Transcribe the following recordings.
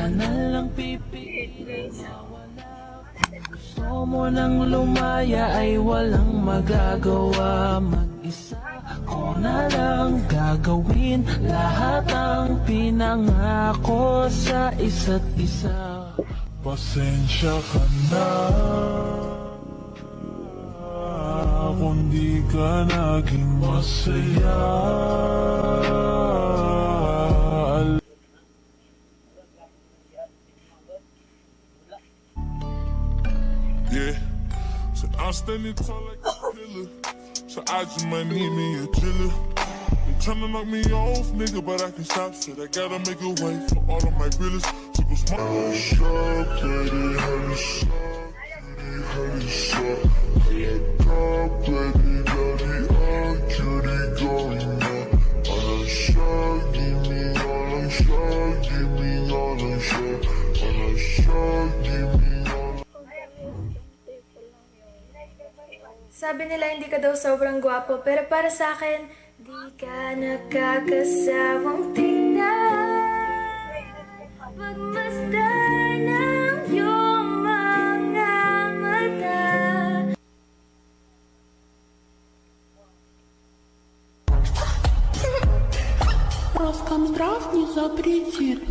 ka na lang pipigilan. Gusto mo nang lumaya ay walang magagawa. Mag-isa ko na lang gagawin lahat ang pinangako sa isa't isa. Pasensya ka na kung di ka naging masaya. Yeah, so I'm standing tall like a pillar. So I just might need me a chiller. They tryna knock me off, nigga, but I can stop shit. I gotta make a way for all of my realest super smart. Sabi nila hindi ka daw sobrang gwapo, pero para sa akin, di ka nakakasawang tingnan. Magmasdan ang iyong mga mata. Роскомздрав не запретит.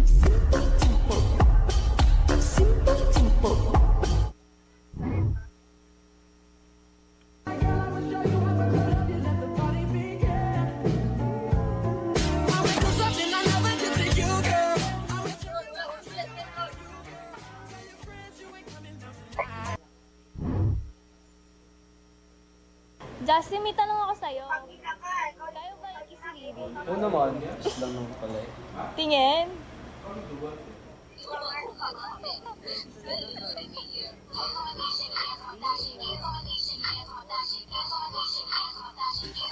Justin, may tanong ako sa'yo. Kaya ba yung isiriri? Oo naman, just lang naman pala eh. Tingin?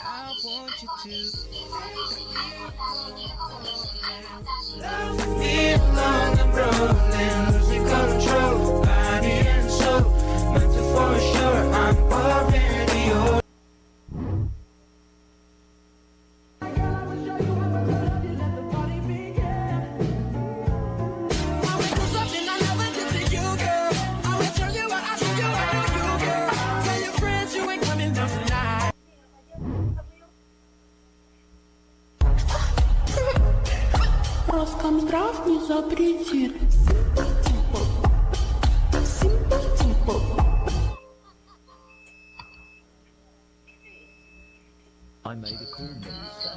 I want you to Me along and rolling, losing control, body and soul. Mental for sure, I'm already yours. Роскомздрав не запретит. I made a call minister.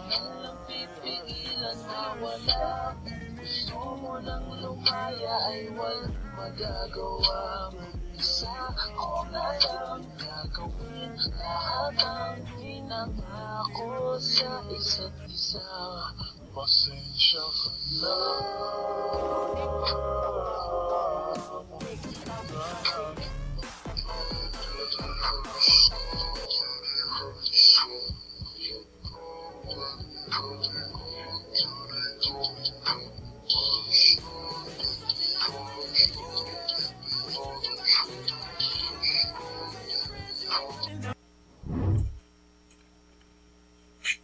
Gusto mo nang lumaya ay walang magagawa. Isa ko na lang gagawin lahat ang pinangako sa isa't isa. Pasensya ka na.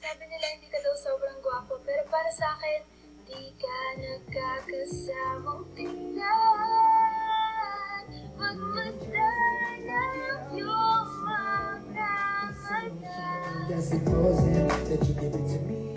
Sabi nila hindi ka daw sobrang gwapo, pero para sa akin, di ka nakakasawang tingnan. Magmasdan ang iyong mga mata. That's the closing that you give it to me.